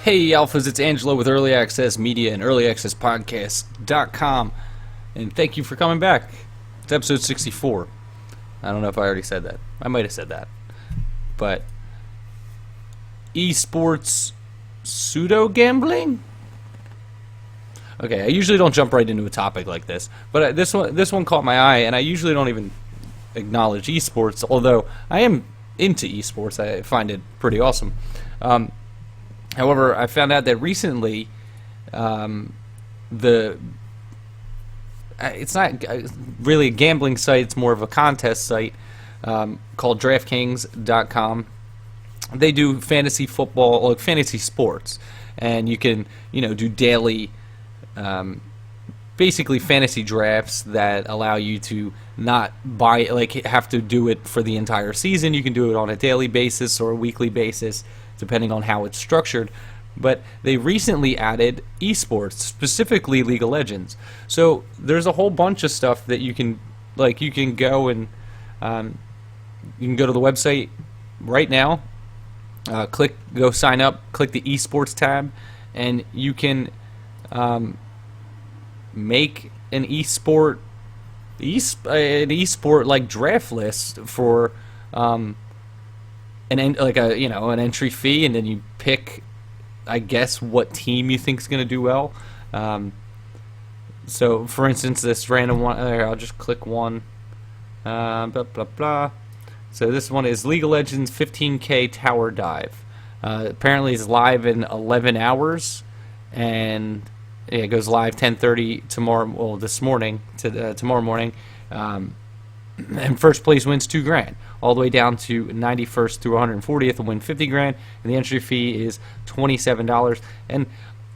Hey Alphas, it's Angelo with Early Access Media and earlyaccesspodcast.com, and thank you for coming back. It's episode 64. I don't know if I already said that. I might have said that. But Esports Pseudo-Gambling? Okay, I usually don't jump right into a topic like this, but this one caught my eye, and I usually don't even acknowledge esports, although I am into esports. I find it pretty awesome. However, I found out that recently, it's not really a gambling site, it's more of a contest site called Draftkings.com. They do fantasy football, like fantasy sports, and you can, do daily, basically fantasy drafts that allow you to not have to do it for the entire season. You can do it on a daily basis or a weekly basis, depending on how it's structured. But they recently added esports, specifically League of Legends. So there's a whole bunch of stuff that you can go and you can go to the website right now, go sign up, click the esports tab, and you can make an esport like draft list for an entry fee, and then you pick, I guess, what team you think is going to do well. So, for instance, this random one, I'll just click one. Blah blah blah. So this one is League of Legends 15K Tower Dive. Apparently, it's live in 11 hours, and it goes live 10:30 tomorrow. Well, this morning tomorrow morning. And first place wins $2,000, all the way down to 91st through 140th will win $50,000, and the entry fee is $27. And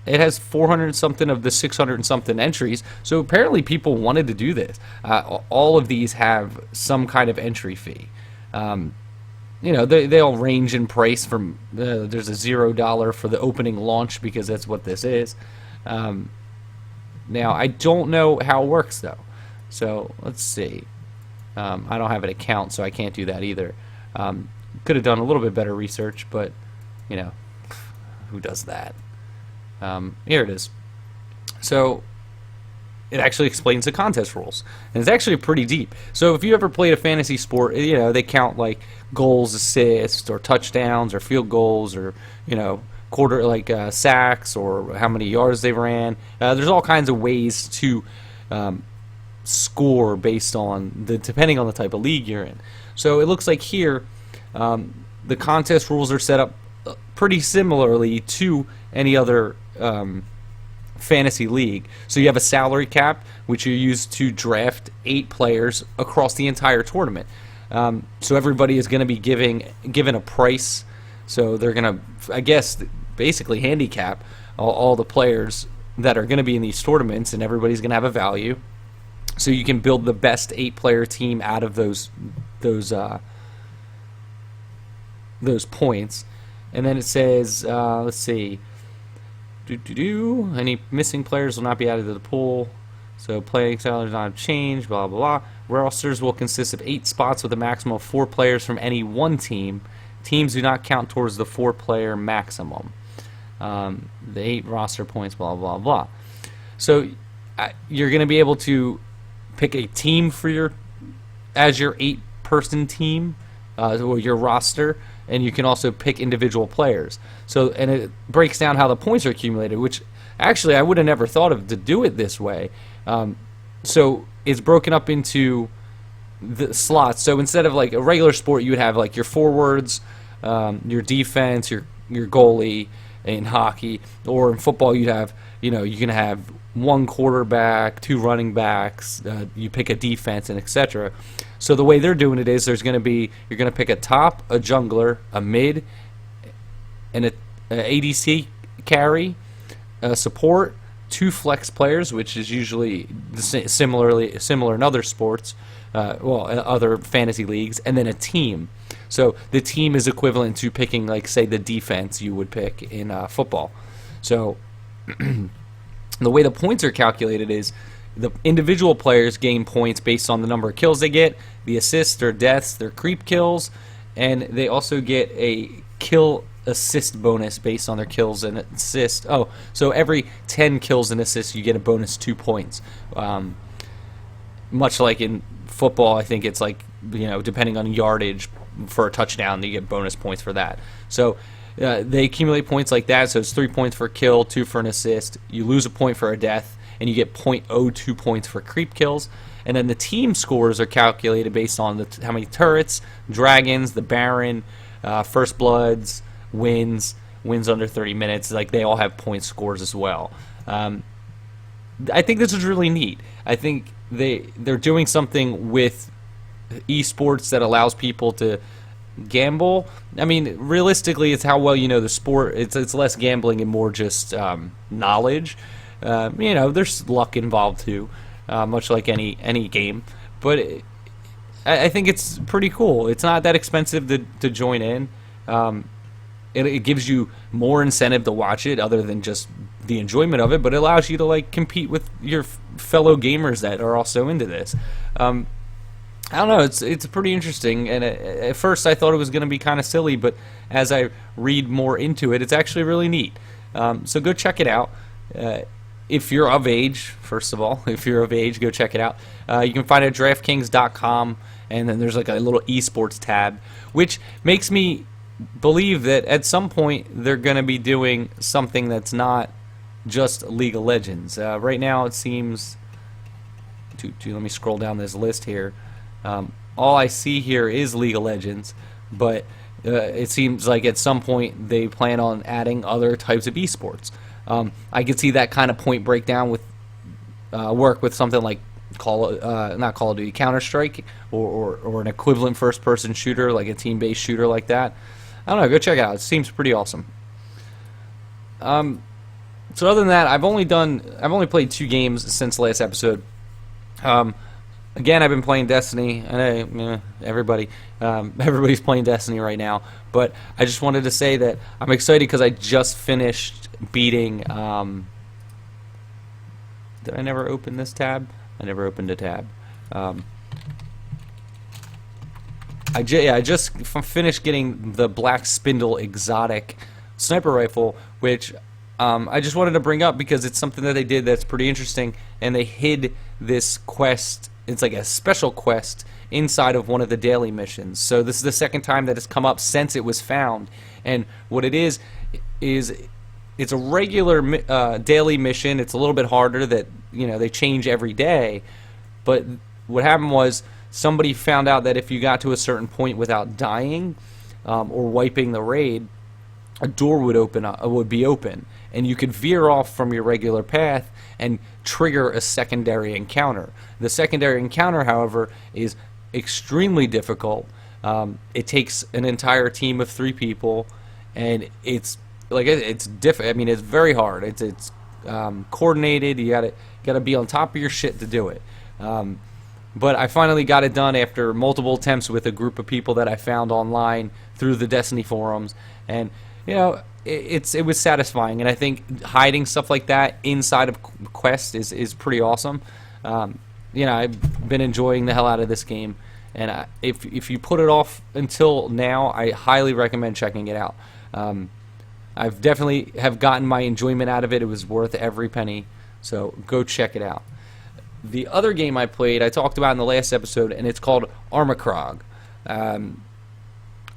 it has 400 something of the 600 something entries. So apparently people wanted to do this. All of these have some kind of entry fee. They all range in price from there's a $0 for the opening launch, because that's what this is. Now I don't know how it works though. So let's see. I don't have an account, so I can't do that either. Could have done a little bit better research, but, who does that? Here it is. So, it actually explains the contest rules. And it's actually pretty deep. So, if you ever played a fantasy sport, they count, like, goals, assists, or touchdowns, or field goals, or, sacks, or how many yards they ran. There's all kinds of ways to score based on depending on the type of league you're in. So it looks like here the contest rules are set up pretty similarly to any other fantasy league. So you have a salary cap, which you use to draft 8 players across the entire tournament. So everybody is going to be given a price. So they're going to, I guess, basically handicap all the players that are going to be in these tournaments, and everybody's going to have a value. So you can build the best 8-player team out of those points. And then it says, let's see, any missing players will not be added to the pool. So playing salaries not change, blah, blah, blah. Rosters will consist of 8 spots with a maximum of 4 players from any one team. Teams do not count towards the 4-player maximum. The 8 roster points, blah, blah, blah. So you're going to be able to pick a team as your 8-person team, or your roster, and you can also pick individual players. So, and it breaks down how the points are accumulated, which actually I would have never thought of to do it this way. So it's broken up into the slots. So instead of like a regular sport, you would have like your forwards, your defense, your goalie. In hockey, or in football, you'd have, you can have 1 quarterback, 2 running backs, you pick a defense, and etc. So the way they're doing it is you're going to pick a top, a jungler, a mid, and a ADC carry, a support, 2 flex players, which is usually similar in other sports, other fantasy leagues, and then a team. So the team is equivalent to picking, like, say, the defense you would pick in football. So the way the points are calculated is the individual players gain points based on the number of kills they get, the assists, their deaths, their creep kills, and they also get a assist bonus based on their kills and assists. Oh, so every 10 kills and assists, you get a bonus 2 points. Much like in football, I think it's like, depending on yardage for a touchdown, you get bonus points for that. So they accumulate points like that. So it's 3 points for a kill, 2 for an assist. You lose a point for a death, and you get 0.02 points for creep kills. And then the team scores are calculated based on how many turrets, dragons, the Baron, First Bloods, wins under 30 minutes. Like, they all have point scores as well. I think this is really neat. I think they're doing something with esports that allows people to gamble. I mean, realistically, it's how well you know the sport. It's less gambling and more just knowledge. There's luck involved too, much like any game. But I think it's pretty cool. It's not that expensive to join in. It gives you more incentive to watch it, other than just the enjoyment of it. But it allows you to like compete with your fellow gamers that are also into this. I don't know. It's pretty interesting. And at first, I thought it was going to be kind of silly, but as I read more into it, it's actually really neat. So go check it out. If you're of age, first of all, if you're of age, go check it out. You can find it at Draftkings.com, and then there's like a little esports tab, which makes me believe that at some point they're going to be doing something that's not just League of Legends. Right now it seems, let me scroll down this list here. All I see here is League of Legends, but it seems like at some point they plan on adding other types of esports. I could see that kind of point breakdown with work with something like not Call of Duty, Counter-Strike, or an equivalent first-person shooter, like a team-based shooter like that. I don't know. Go check it out. It seems pretty awesome. So other than that, I've only played 2 games since the last episode. Again, I've been playing Destiny, and everybody's playing Destiny right now. But I just wanted to say that I'm excited because I just finished beating. Did I never open this tab? I never opened a tab. I just finished getting the Black Spindle exotic sniper rifle, which I just wanted to bring up because it's something that they did that's pretty interesting, and they hid this quest. It's like a special quest inside of one of the daily missions. So this is the second time that it's come up since it was found, and what it is it's a regular daily mission. It's a little bit harder that they change every day, but what happened was somebody found out that if you got to a certain point without dying or wiping the raid, a door would be open, and you could veer off from your regular path and trigger a secondary encounter. The secondary encounter, however, is extremely difficult. It takes an entire team of 3 people, and it's different. I mean, it's very hard. It's coordinated. You gotta be on top of your shit to do it. But I finally got it done after multiple attempts with a group of people that I found online through the Destiny forums, and it was satisfying. And I think hiding stuff like that inside of Quest is pretty awesome. I've been enjoying the hell out of this game, and if you put it off until now, I highly recommend checking it out. I've definitely have gotten my enjoyment out of it. It was worth every penny, so go check it out. The other game I played, I talked about in the last episode, and it's called Armikrog.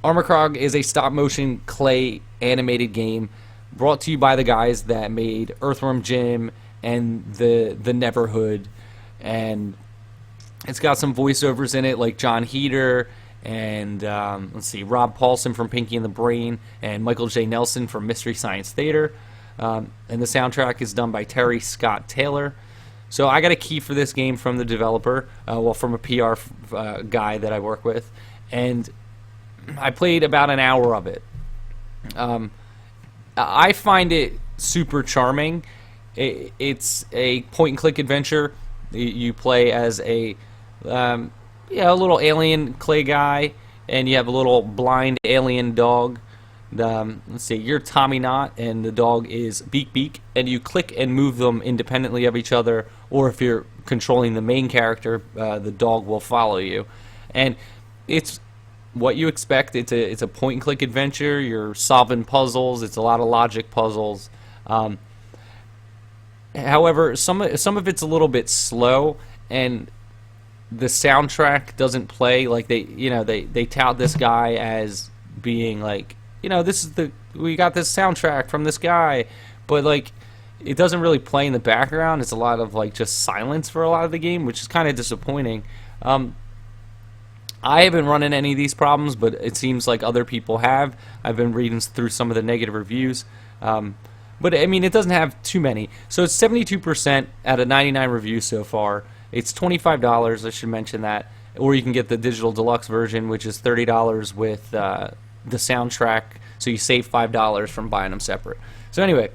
Armikrog is a stop-motion clay animated game brought to you by the guys that made Earthworm Jim and the Neverhood, and it's got some voiceovers in it like John Heder and Rob Paulson from Pinky and the Brain and Michael J. Nelson from Mystery Science Theater, and the soundtrack is done by Terry Scott Taylor. So I got a key for this game from the developer, from a PR guy that I work with, and I played about an hour of it. I find it super charming. It's a point-and-click adventure. You play as a little alien clay guy, and you have a little blind alien dog. You're Tommy Knot, and the dog is Beak Beak, and you click and move them independently of each other, or if you're controlling the main character, the dog will follow you. And it's what you expect. It's a point and click adventure. You're solving puzzles. It's a lot of logic puzzles. However, some of it's a little bit slow, and the soundtrack doesn't play like they tout this guy as being like, we got this soundtrack from this guy, but like it doesn't really play in the background. It's a lot of like just silence for a lot of the game, which is kind of disappointing. I haven't run into any of these problems, but it seems like other people have. I've been reading through some of the negative reviews. But, I mean, it doesn't have too many. So it's 72% out of 99 reviews so far. It's $25, I should mention that. Or you can get the digital deluxe version, which is $30 with the soundtrack. So you save $5 from buying them separate. So anyway,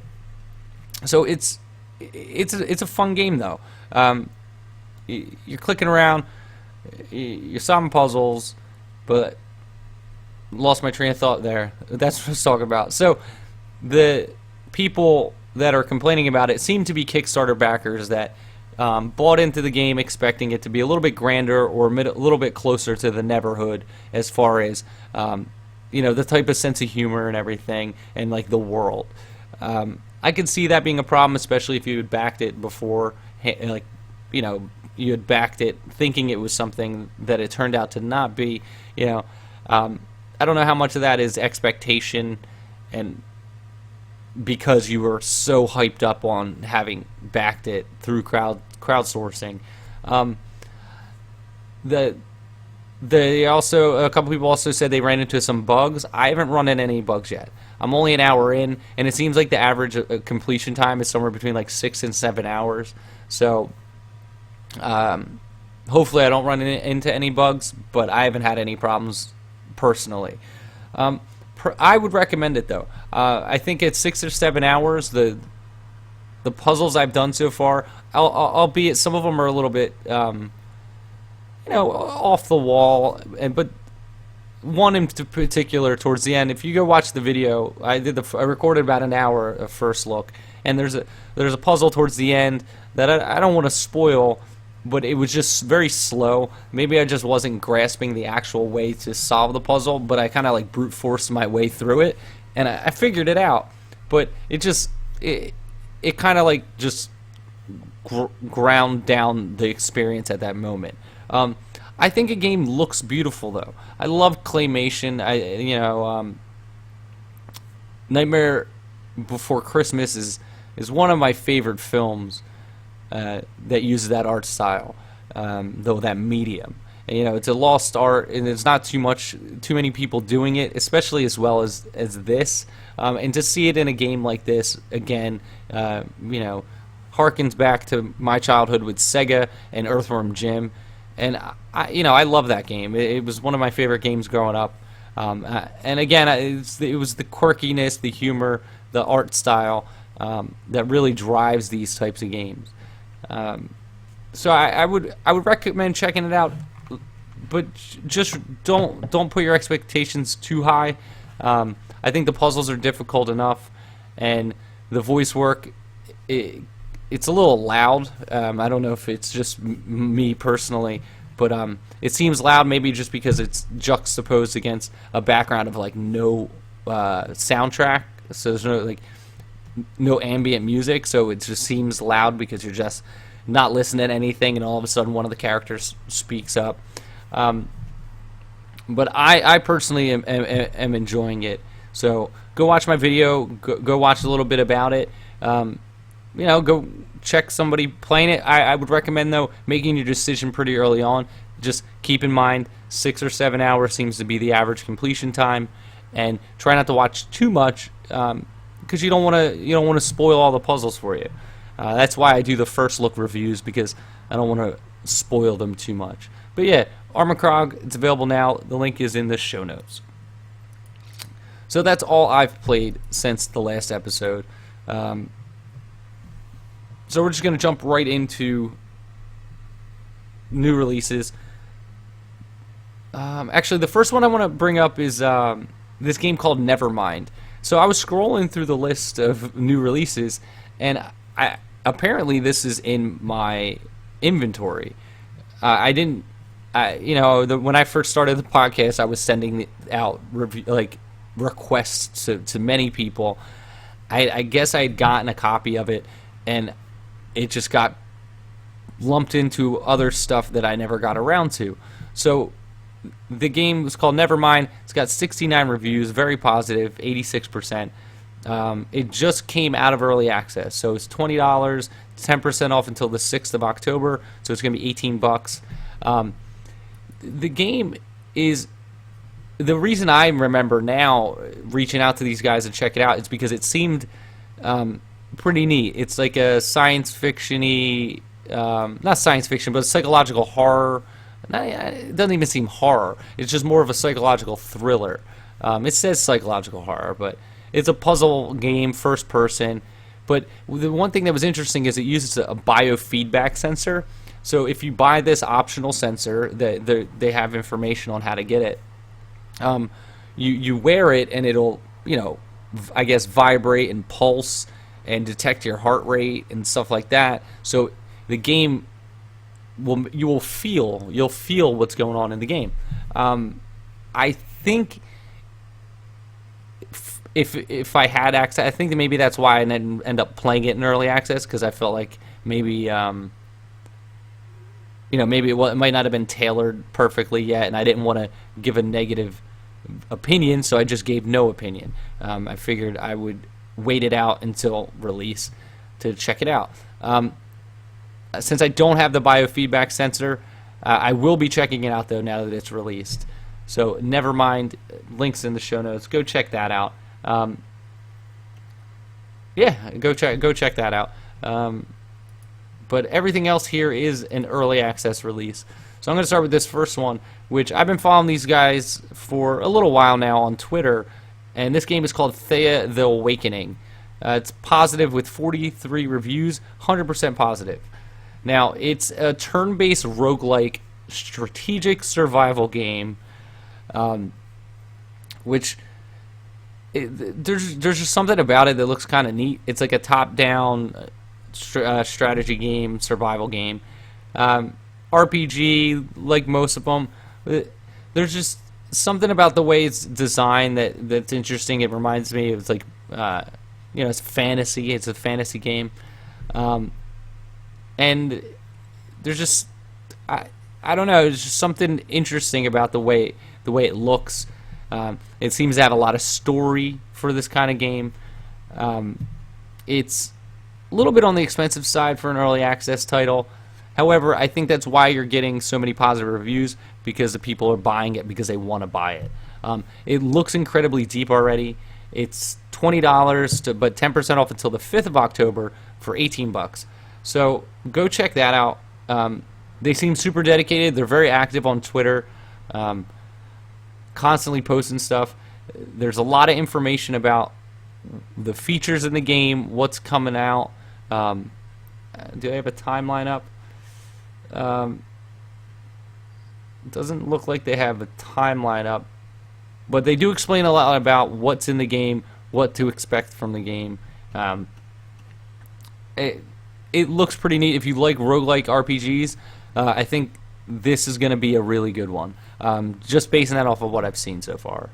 so it's a fun game, though. You're clicking around. You're solving puzzles. But lost my train of thought there. That's what I was talking about. So the people that are complaining about it seem to be Kickstarter backers that bought into the game expecting it to be a little bit grander or a little bit closer to the Neverhood as far as the type of sense of humor and everything, and like the world. I could see that being a problem, especially if you had backed it before, you had backed it thinking it was something that it turned out to not be. I don't know how much of that is expectation and because you were so hyped up on having backed it through crowdsourcing. A couple people also said they ran into some bugs. I haven't run into any bugs yet. I'm only an hour in, and it seems like the average completion time is somewhere between like 6 and 7 hours. So hopefully I don't run into any bugs, but I haven't had any problems personally. I would recommend it though. I think at 6 or 7 hours, the puzzles I've done so far, albeit some of them are a little bit, off the wall, but one in particular towards the end. If you go watch the video, I recorded about an hour of first look, and there's a puzzle towards the end that I don't want to spoil. But it was just very slow. Maybe I just wasn't grasping the actual way to solve the puzzle, but I kind of like brute forced my way through it, and I figured it out. But it kind of like just ground down the experience at that moment. I think a game looks beautiful though. I love claymation. Nightmare Before Christmas is one of my favorite films. That uses that art style, though that medium. And, it's a lost art, and there's not too many people doing it, especially as well as this. And to see it in a game like this again, harkens back to my childhood with Sega and Earthworm Jim, and I love that game. It was one of my favorite games growing up. And again, it was the quirkiness, the humor, the art style that really drives these types of games. So I would recommend checking it out, but just don't put your expectations too high. I think the puzzles are difficult enough, and the voice work it's a little loud. I don't know if it's just me personally, but it seems loud maybe just because it's juxtaposed against a background of like no soundtrack, so there's no ambient music, so it just seems loud because you're just not listening to anything, and all of a sudden one of the characters speaks up. But I personally am enjoying it. So go watch my video. Go watch a little bit about it. Go check somebody playing it. I would recommend though making your decision pretty early on. Just keep in mind 6 or 7 hours seems to be the average completion time, and try not to watch too much. Because you don't want to spoil all the puzzles for you. That's why I do the first look reviews, because I don't want to spoil them too much. But yeah, Armikrog, it's available now. The link is in the show notes. So that's all I've played since the last episode. So we're just going to jump right into new releases. Actually, the first one I want to bring up is this game called Nevermind. So I was scrolling through the list of new releases, and apparently this is in my inventory. I didn't when I first started the podcast, I was sending out requests to many people. I guess I had gotten a copy of it, and it just got lumped into other stuff that I never got around to. So the game was called Nevermind. It's got 69 reviews, very positive, 86%. It just came out of early access, so it's $20, 10% off until the 6th of October, so it's going to be $18. The game is, the reason I remember now reaching out to these guys to check it out is because it seemed pretty neat. It's like a science fiction-y, not science fiction, but psychological horror. It doesn't even seem horror. It's just more of a psychological thriller. It says psychological horror, but it's a puzzle game, first person. But the one thing that was interesting is it uses a biofeedback sensor. So if you buy this optional sensor, they have information on how to get it. You wear it and it'll, I guess, vibrate and pulse and detect your heart rate and stuff like that. So the game you'll feel what's going on in the game. I think if I had access, I think that maybe that's why I didn't end up playing it in early access, because I felt like maybe maybe it might not have been tailored perfectly yet, and I didn't want to give a negative opinion, so I just gave no opinion. I figured I would wait it out until release to check it out. Since I don't have the biofeedback sensor, I will be checking it out though now that it's released. So Nevermind, links in the show notes. Go check that out. Go check that out. But everything else here is an early access release. So I'm going to start with this first one, which I've been following these guys for a little while now on Twitter, and this game is called Thea The Awakening. It's positive with 43 reviews, 100% positive. Now, it's a turn-based roguelike strategic survival game, which there's just something about it that looks kind of neat. It's like a top-down strategy game, survival game. RPG, like most of them. There's just something about the way it's designed that's interesting. It reminds me of it's fantasy. It's a fantasy game, and there's just I don't know. There's just something interesting about the way it looks. It seems to have a lot of story for this kind of game. It's a little bit on the expensive side for an early access title. However, I think that's why you're getting so many positive reviews, because the people are buying it because they want to buy it. It looks incredibly deep already. It's $20, but 10% off until the 5th of October for $18. So go check that out. They seem super dedicated. They're very active on Twitter, constantly posting stuff. There's a lot of information about the features in the game, what's coming out. Do I have a timeline up? Doesn't look like they have a timeline up, but they do explain a lot about what's in the game, what to expect from the game. It looks pretty neat. If you like roguelike RPGs, I think this is going to be a really good one, just basing that off of what I've seen so far.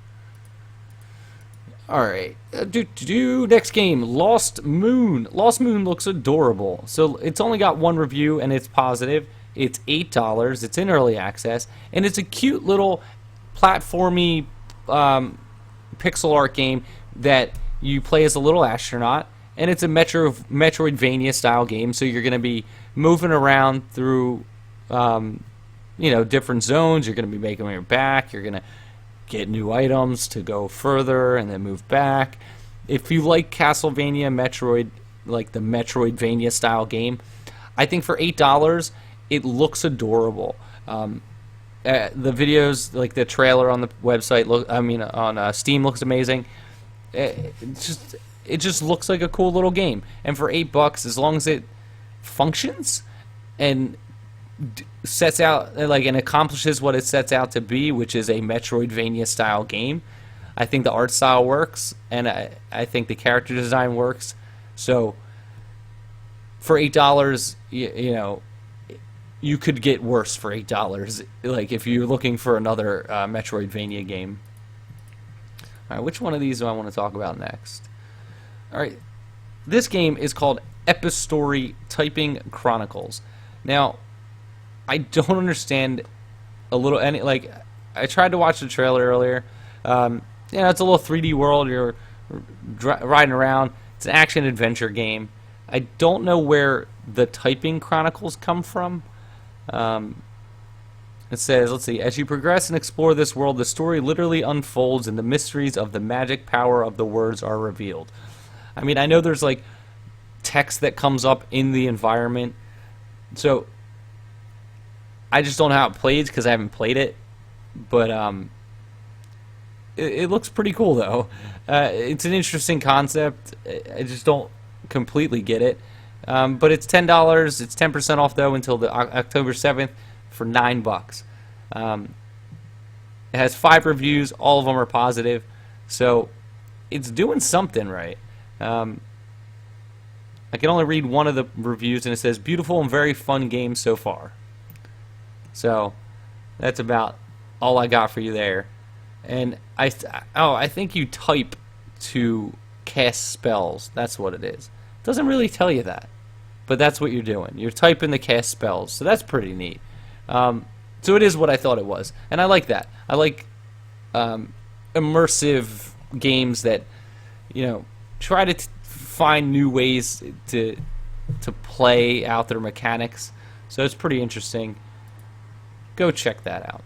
Alright, next game, Lost Moon. Lost Moon looks adorable. So it's only got one review and it's positive. It's $8. It's in early access, and it's a cute little platformy pixel art game that you play as a little astronaut, and it's a Metroidvania style game. So you're going to be moving around through different zones. You're going to be making your back. You're going to get new items to go further and then move back. If you like Castlevania, Metroid, like the Metroidvania style game, I think for $8 it looks adorable. The videos, like the trailer on the website, on Steam, looks amazing. It just looks like a cool little game. And for $8, as long as it functions and sets out and accomplishes what it sets out to be, which is a Metroidvania style game, I think the art style works, and I think the character design works. So for $8, you could get worse for $8. Like if you're looking for another Metroidvania game. All right, which one of these do I want to talk about next? All right, this game is called Epistory Typing Chronicles. Now, I don't understand like I tried to watch the trailer earlier. It's a little 3D world. You're riding around. It's an action adventure game. I don't know where the typing chronicles come from. It says, let's see, as you progress and explore this world, the story literally unfolds and the mysteries of the magic power of the words are revealed. I mean, I know there's like text that comes up in the environment, so I just don't know how it plays because I haven't played it, but it looks pretty cool though. It's an interesting concept. I just don't completely get it. But it's $10. It's 10% off though until the October 7th for $9. It has 5 reviews. All of them are positive, so it's doing something right. I can only read one of the reviews, and it says beautiful and very fun game so far. So that's about all I got for you there. And I think you type to cast spells. That's what it is. It doesn't really tell you that, but that's what you're doing. You're typing to cast spells, so that's pretty neat. So it is what I thought it was, and I like that. I like immersive games that try to find new ways to play out their mechanics. So it's pretty interesting. Go check that out.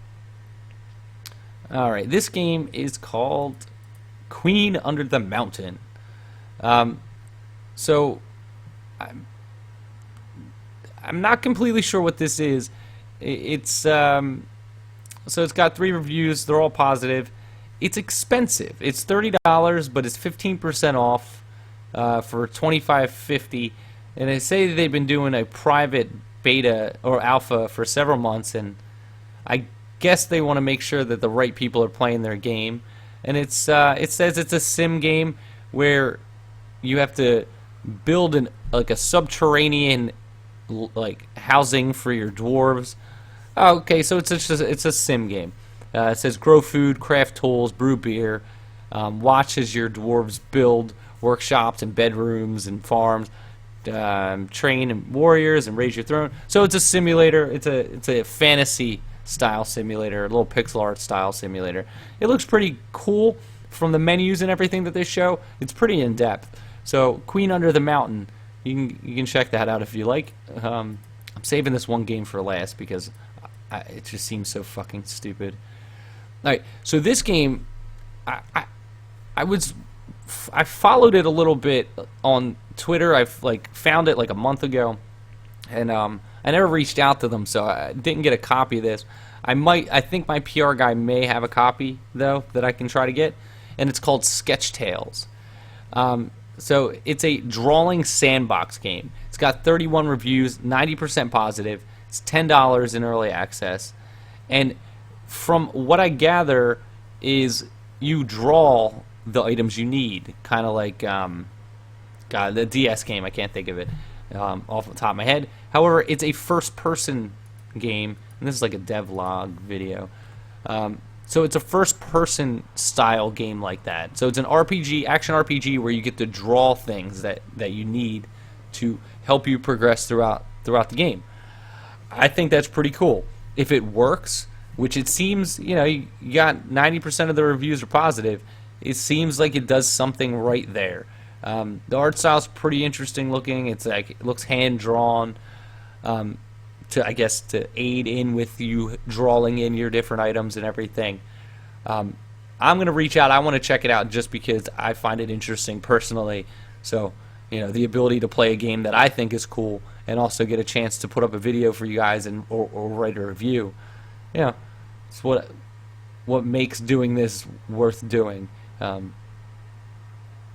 All right, this game is called Queen Under the Mountain. So I'm not completely sure what this is. So it's got 3 reviews. They're all positive. It's expensive. It's $30, but it's 15% off for $25.50. And they say they've been doing a private beta or alpha for several months, and I guess they want to make sure that the right people are playing their game. And it says it's a sim game where you have to build a subterranean housing for your dwarves. Oh, okay, so it's a sim game. It says grow food, craft tools, brew beer, watch as your dwarves build workshops and bedrooms and farms, train and warriors and raise your throne. So it's a simulator. It's a fantasy style simulator, a little pixel art style simulator. It looks pretty cool from the menus and everything that they show. It's pretty in depth. So Queen Under the Mountain, you can check that out if you like. I'm saving this one game for last because it just seems so fucking stupid. All right, so this game, I followed it a little bit on Twitter. I found it like a month ago, and I never reached out to them, so I didn't get a copy of this. I think my PR guy may have a copy though that I can try to get, and it's called Sketch Tales. So it's a drawing sandbox game. It's got 31 reviews, 90% positive. It's $10 in early access, and from what I gather is you draw the items you need, kind of like the DS game. I can't think of it off the top of my head. However, it's a first-person game, and this is like a devlog video. So it's a first-person style game like that. So it's an RPG, action RPG, where you get to draw things that you need to help you progress throughout the game. I think that's pretty cool. If it works, which it seems, you got 90% of the reviews are positive. It seems like it does something right there. The art style's pretty interesting looking. It looks hand drawn, to aid in with you drawing in your different items and everything. I'm gonna reach out. I want to check it out just because I find it interesting personally. So the ability to play a game that I think is cool and also get a chance to put up a video for you guys or write a review. It's what makes doing this worth doing.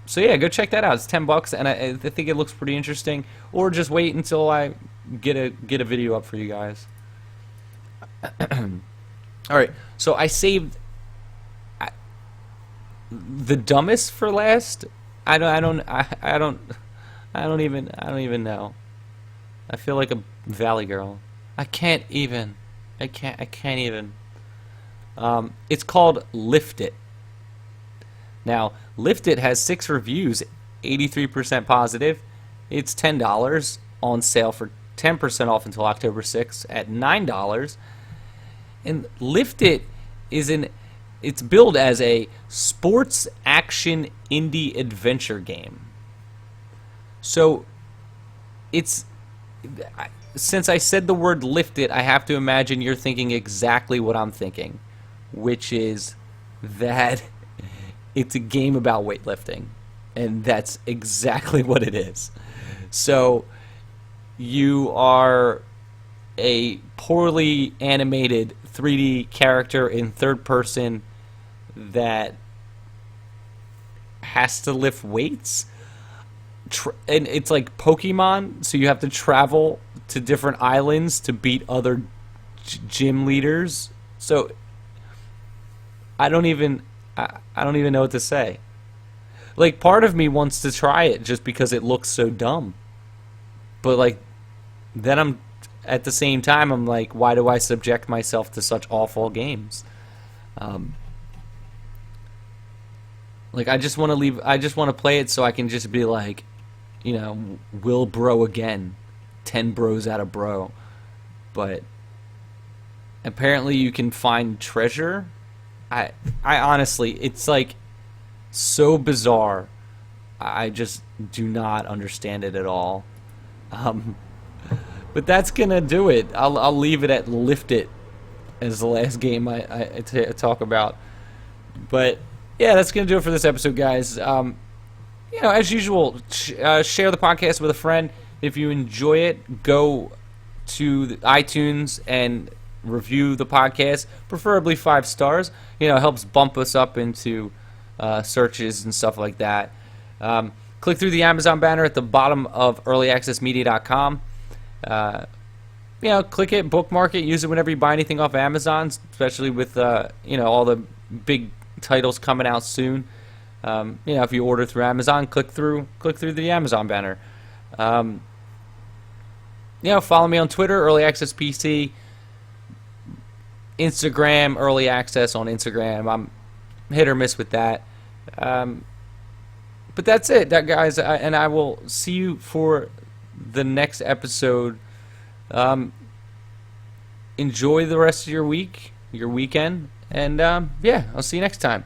So yeah, go check that out. It's $10, and I think it looks pretty interesting. Or just wait until I get a video up for you guys. All right, so I saved the dumbest for last. I don't even know. I feel like a valley girl. I can't even. I can't even. It's called Lift It. Now, Lift It has 6 reviews, 83% positive. It's $10 on sale for 10% off until October 6th at $9. And Lift It it's billed as a sports action indie adventure game. So since I said the word lift it, I have to imagine you're thinking exactly what I'm thinking, which is that it's a game about weightlifting, and that's exactly what it is. So you are a poorly animated 3D character in third person that has to lift weights. And it's like Pokemon, so you have to travel to different islands to beat other gym leaders. So I don't even know what to say. Like, part of me wants to try it just because it looks so dumb. But like, then I'm at the same time I'm like, why do I subject myself to such awful games? Like, I just want to leave. I just want to play it so I can just be like, you know, will bro again, 10 bros out of bro. But apparently you can find treasure. I honestly, it's like so bizarre. I just do not understand it at all. But that's gonna do it. I'll leave it at Lift It as the last game I talk about. But yeah, that's gonna do it for this episode, guys. You know, as usual, share the podcast with a friend. If you enjoy it, go to the iTunes and review the podcast, preferably 5 stars. You know, it helps bump us up into searches and stuff like that. Click through the Amazon banner at the bottom of earlyaccessmedia.com. You know, click it, bookmark it, use it whenever you buy anything off Amazon, especially with you know, all the big titles coming out soon. You know, if you order through Amazon, click through the Amazon banner. You know, follow me on Twitter, Early Access PC, Instagram, Early Access on Instagram. I'm hit or miss with that. But that's it, guys, and I will see you for the next episode. Enjoy the rest of your week, your weekend, and yeah, I'll see you next time.